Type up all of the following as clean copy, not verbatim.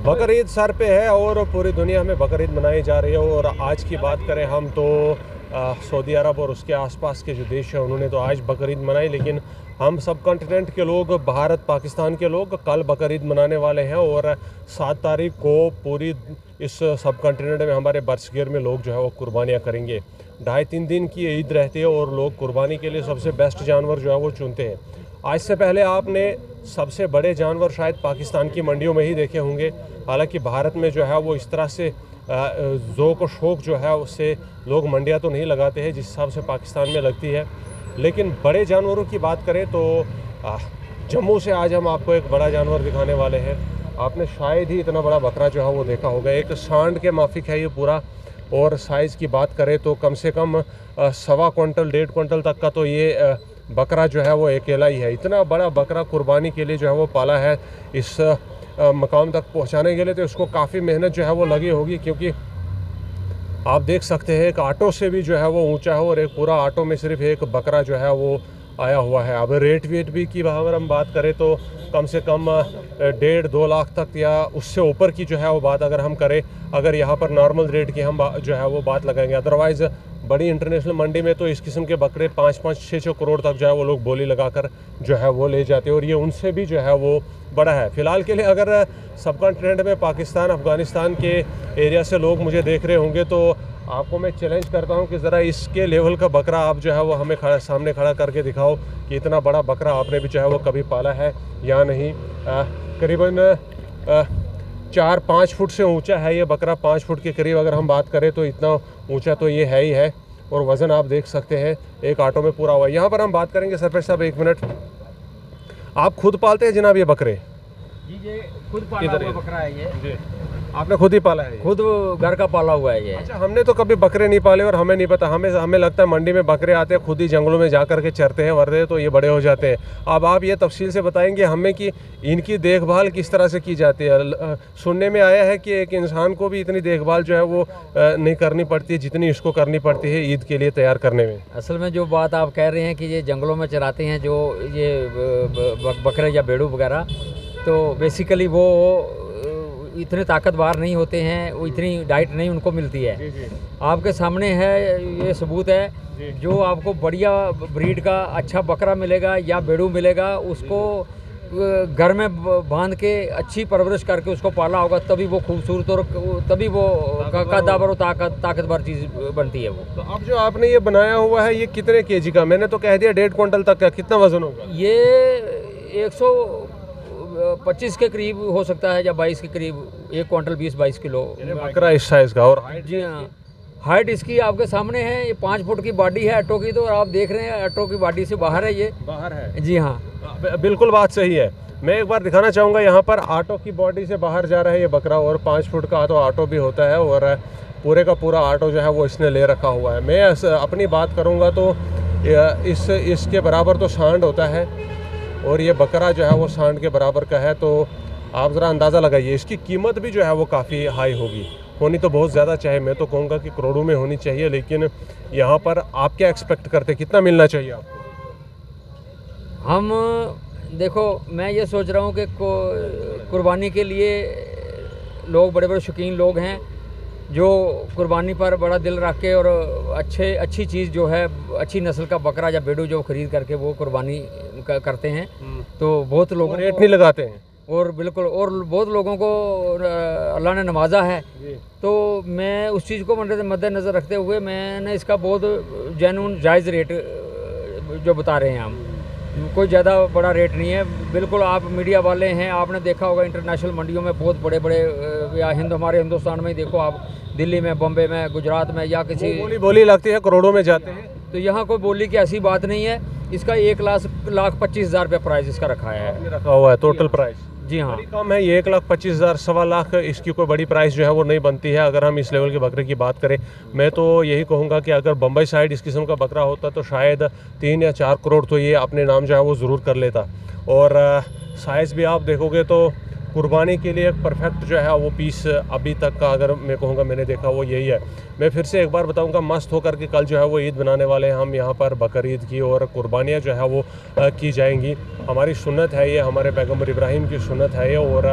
Bakr Eid sir पे है और पूरी दुनिया में बकर ईद मनाई जा रही है। और आज की बात करें हम तो सऊदी अरब और उसके आसपास के जो देश हैं उन्होंने तो आज बकर ईद मनाई, लेकिन हम सब कॉन्टिनेंट के लोग, भारत पाकिस्तान के लोग कल बकर ईद मनाने वाले हैं। और 7 तारीख को पूरी इस सब कॉन्टिनेंट में हमारे बरसगीर में लोग जो है वो कुर्बानियाँ करेंगे। 2.5-3 दिन की ईद रहती है और लोग कुर्बानी के लिए सबसे बेस्ट जानवर जो है वो चुनते हैं। आज से पहले आपने सबसे बड़े जानवर शायद पाकिस्तान की मंडियों में ही देखे होंगे। हालांकि भारत में जो है वो इस तरह से ज़ौक़ व शौक़ जो है उससे लोग मंडियाँ तो नहीं लगाते हैं जिस हिसाब से पाकिस्तान में लगती है। लेकिन बड़े जानवरों की बात करें तो जम्मू से आज हम आपको एक बड़ा जानवर दिखाने वाले हैं। आपने शायद ही इतना बड़ा बकरा जो है वो देखा होगा। एक सांड के माफिक है ये पूरा, और साइज़ की बात करें तो कम से कम 1.25 क्विंटल 1.5 क्विंटल तक का तो ये बकरा जो है वो अकेला ही है। इतना बड़ा बकरा कुर्बानी के लिए जो है वो पाला है। इस मकाम तक पहुंचाने के लिए तो उसको काफ़ी मेहनत जो है वो लगी होगी, क्योंकि आप देख सकते हैं एक ऑटो से भी जो है वो ऊंचा है और एक पूरा ऑटो में सिर्फ एक बकरा जो है वो आया हुआ है। अब रेट वेट भी की अगर हम बात करें तो कम से कम 1.5-2 लाख तक या उससे ऊपर की जो है वो बात अगर हम करें, अगर यहाँ पर नॉर्मल रेट की हम जो है वो बात लगाएंगे। अदरवाइज़ बड़ी इंटरनेशनल मंडी में तो इस किस्म के बकरे 5-5, 6-6 करोड़ तक जो है वो लोग बोली लगाकर जो है वो ले जाते हैं, और ये उनसे भी जो है वो बड़ा है। फ़िलहाल के लिए अगर सब कॉन्टिनेंट में पाकिस्तान, अफ़गानिस्तान के एरिया से लोग मुझे देख रहे होंगे तो आपको मैं चैलेंज करता हूं कि ज़रा इसके लेवल का बकरा आप जो है वो हमें सामने खड़ा करके दिखाओ कि इतना बड़ा बकरा आपने भी जो है वो कभी पाला है या नहीं। करीबन 4-5 फुट से ऊंचा है ये बकरा। 5 फुट के करीब अगर हम बात करें तो इतना ऊंचा तो ये है ही है। और वज़न आप देख सकते हैं एक ऑटो में पूरा हुआ है। यहाँ पर हम बात करेंगे सरपंच साहब, 1 मिनट। आप खुद पालते हैं जनाब ये बकरे? जी, ये खुद पाला हुआ बकरा है ये जी। आपने खुद ही पाला है? खुद घर का पाला हुआ है ये। अच्छा, हमने तो कभी बकरे नहीं पाले और हमें नहीं पता। हमें लगता है मंडी में बकरे आते हैं, खुद ही जंगलों में जा कर के चरते हैं वरदे तो ये बड़े हो जाते हैं। अब आप ये तफसील से बताएंगे हमें कि इनकी देखभाल किस तरह से की जाती है। सुनने में आया है कि एक इंसान को भी इतनी देखभाल जो है वो नहीं करनी पड़ती है जितनी इसको करनी पड़ती है ईद के लिए तैयार करने में। असल में जो बात आप कह रहे हैं कि ये जंगलों में चराते हैं जो ये बकरे या भेड़ू वगैरह, तो बेसिकली वो इतने ताकतवर नहीं होते हैं, वो इतनी डाइट नहीं उनको मिलती है। जी। आपके सामने है, ये सबूत है। जो आपको बढ़िया ब्रीड का अच्छा बकरा मिलेगा या भेड़ू मिलेगा, उसको घर में बांध के अच्छी परवरिश करके उसको पाला होगा, तभी वो खूबसूरत और तभी वो कद्दावर और ताकतवर चीज़ बनती है वो। तो अब जो आपने ये बनाया हुआ है ये कितने केजी का? मैंने तो कह दिया 1.5 क्विंटल तक का। कितना वजन होगा ये? 125 के करीब हो सकता है या 22 के करीब। 1 क्विंटल 20-22 किलो बकरा इस साइज़ का। और जी हाँ, हाइट इसकी आपके सामने है। ये 5 फुट की बॉडी है ऑटो की, तो आप देख रहे हैं ऑटो की बॉडी से बाहर है, ये बाहर है। जी हाँ, बिल्कुल बात सही है। मैं एक बार दिखाना चाहूँगा, यहाँ पर ऑटो की बॉडी से बाहर जा रहा है ये बकरा, और 5 फुट का तो ऑटो भी होता है और पूरे का पूरा ऑटो जो है वो इसने ले रखा हुआ है। मैं अपनी बात करूँगा तो इसके बराबर तो सांड होता है और ये बकरा जो है वो सांड के बराबर का है। तो आप ज़रा अंदाज़ा लगाइए, इसकी कीमत भी जो है वो काफ़ी हाई होगी। होनी तो बहुत ज़्यादा चाहिए, मैं तो कहूँगा कि करोड़ों में होनी चाहिए। लेकिन यहाँ पर आप क्या एक्सपेक्ट करते, कितना मिलना चाहिए आपको? हम देखो, मैं ये सोच रहा हूँ कि कुर्बानी के लिए लोग बड़े बड़े शौकीन लोग हैं जो कुर्बानी पर बड़ा दिल रख के और अच्छी चीज़ जो है, अच्छी नस्ल का बकरा या भेड़ू जो ख़रीद करके वो कुर्बानी करते हैं। तो बहुत लोग रेट नहीं लगाते हैं और बिल्कुल, और बहुत लोगों को अल्लाह ने नवाजा है। तो मैं उस चीज़ को मद्देनज़र रखते हुए मैंने इसका बहुत जेन्युइन जायज़ रेट जो बता रहे हैं हम, कोई ज़्यादा बड़ा रेट नहीं है। बिल्कुल, आप मीडिया वाले हैं, आपने देखा होगा इंटरनेशनल मंडियों में बहुत बड़े बड़े, या हमारे हिंदुस्तान में ही देखो आप, दिल्ली में, बम्बे में, गुजरात में, या किसी बोली लगती है, करोड़ों में जाते हैं। तो यहाँ कोई बोली की ऐसी बात नहीं है। इसका 1,25,000 रुपये प्राइस इसका रखा हुआ है टोटल प्राइस। जी हाँ, कम है ये। 1,25,000, 1.25 लाख इसकी कोई बड़ी प्राइस जो है वो नहीं बनती है अगर हम इस लेवल के बकरे की बात करें। मैं तो यही कहूँगा कि अगर बम्बई साइड इस किस्म का बकरा होता तो शायद 3 या 4 करोड़ तो ये अपने नाम जो है वो ज़रूर कर लेता। और साइज़ भी आप देखोगे तो कुर्बानी के लिए एक परफेक्ट जो है वो पीस अभी तक का अगर मैं कहूँगा मैंने देखा वो यही है। मैं फिर से एक बार बताऊँगा, मस्त होकर के कल जो है वो ईद बनाने वाले हैं हम यहाँ पर बकर ईद की, और कुर्बानियाँ जो है वो की जाएंगी। हमारी सुन्नत है ये, हमारे पैगम्बर इब्राहिम की सुन्नत है ये। और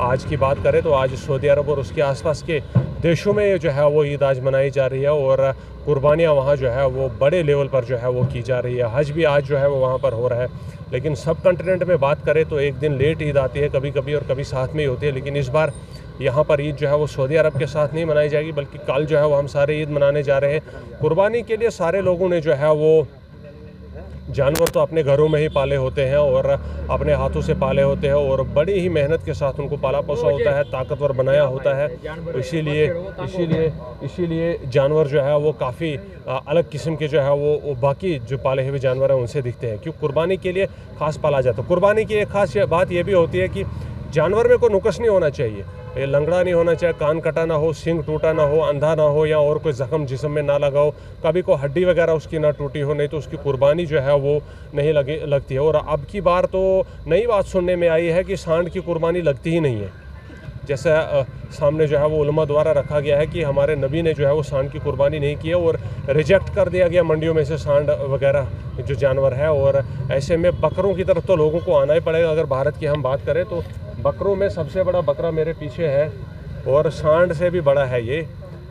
आज की बात करें तो आज सऊदी अरब और उसके आसपास के देशों में ये जो है वो ईद आज मनाई जा रही है और कुर्बानियाँ वहाँ जो है वो बड़े लेवल पर जो है वो की जा रही है। हज भी आज जो है वो वहाँ पर हो रहा है। लेकिन सब कंटिनेंट में बात करें तो एक दिन लेट ईद आती है कभी कभी और कभी साथ में ही होती है। लेकिन इस बार यहाँ पर ईद जो है वो सऊदी अरब के साथ नहीं मनाई जाएगी, बल्कि कल जो है वो हम सारे ईद मनाने जा रहे हैं। कुर्बानी के लिए सारे लोगों ने जो है वो जानवर तो अपने घरों में ही पाले होते हैं और अपने हाथों से पाले होते हैं और बड़ी ही मेहनत के साथ उनको पाला पोसा होता है, ताकतवर बनाया होता है। तो इसीलिए जानवर जो है वो काफ़ी अलग किस्म के जो है वो बाकी जो पाले हुए जानवर हैं उनसे दिखते हैं, क्योंकि कुर्बानी के लिए ख़ास पाला जाता है। कुर्बानी की एक ख़ास बात ये भी होती है कि जानवर में कोई नुकस नहीं होना चाहिए, ये लंगड़ा नहीं होना चाहिए, कान कटा ना हो, सींग टूटा ना हो, अंधा ना हो या और कोई ज़ख्म जिस्म में ना लगा हो, कभी को हड्डी वगैरह उसकी ना टूटी हो, नहीं तो उसकी कुर्बानी जो है वो नहीं लगती है। और अब की बार तो नई बात सुनने में आई है कि सांड की कुर्बानी लगती ही नहीं है। जैसा सामने जो है वो उलमा द्वारा रखा गया है कि हमारे नबी ने जो है वो सांड की कुर्बानी नहीं की है और रिजेक्ट कर दिया गया मंडियों में से सांड वगैरह जो जानवर है। और ऐसे में बकरों की तरफ तो लोगों को आना ही पड़ेगा। अगर भारत की हम बात करें तो बकरों में सबसे बड़ा बकरा मेरे पीछे है और सांड से भी बड़ा है ये,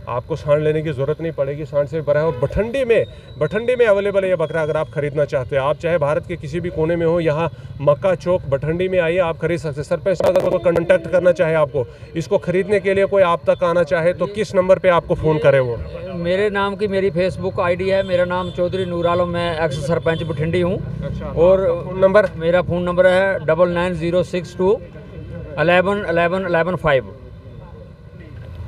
आपको सांड लेने की ज़रूरत नहीं पड़ेगी, सांड से भी बड़ा है। और भठंडी में अवेलेबल है ये बकरा। अगर आप ख़रीदना चाहते हैं, आप चाहे भारत के किसी भी कोने में हो, यहाँ मक्का चौक भठंडी में आइए, आप खरीद सकते हैं। सर पे अगर कॉन्टैक्ट करना चाहे आपको, इसको ख़रीदने के लिए कोई आप तक आना चाहे तो किस नंबर पर आपको फ़ोन करे? वो मेरे नाम की मेरी फेसबुक आईडी है, मेरा नाम चौधरी नूर आलम, मैं एक्स सरपंच भठंडी हूँ। अच्छा, और फ़ोन नंबर? मेरा फ़ोन नंबर है 9906211115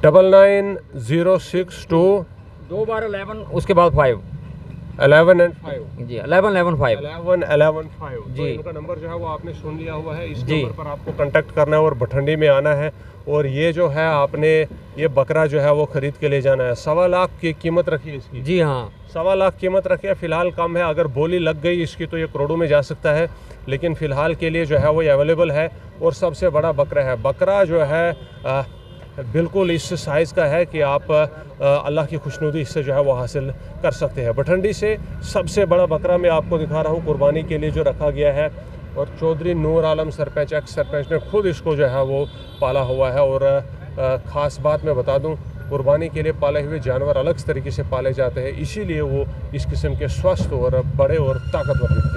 990622 2 बार 11 उसके बाद 5 11 and 5 जी 11 11 जी। तो इनका नंबर जो है वो आपने सुन लिया हुआ है, इस जी। नंबर पर आपको कांटेक्ट करना है और भठंडी में आना है। और ये जो है आपने ये बकरा जो है वो ख़रीद के ले जाना है। 1.25 लाख की कीमत रखी है इसकी। जी हाँ, 1.25 लाख कीमत रखी है। फ़िलहाल कम है, अगर बोली लग गई इसकी तो ये करोड़ों में जा सकता है, लेकिन फ़िलहाल के लिए जो है वो अवेलेबल है। और सबसे बड़ा बकरा है। बकरा जो है बिल्कुल इस साइज़ का है कि आप अल्लाह की खुशनुदी इससे जो है वो हासिल कर सकते हैं। भठंडी से सबसे बड़ा बकरा मैं आपको दिखा रहा हूँ कुर्बानी के लिए जो रखा गया है। और चौधरी नूर आलम सरपंच, एक्स सरपंच ने खुद इसको जो है वो पाला हुआ है। और ख़ास बात मैं बता दूं, कुर्बानी के लिए पाले हुए जानवर अलग तरीके से पाले जाते हैं, इसीलिए वो इस किस्म के स्वस्थ और बड़े और ताकतवर दिखते हैं।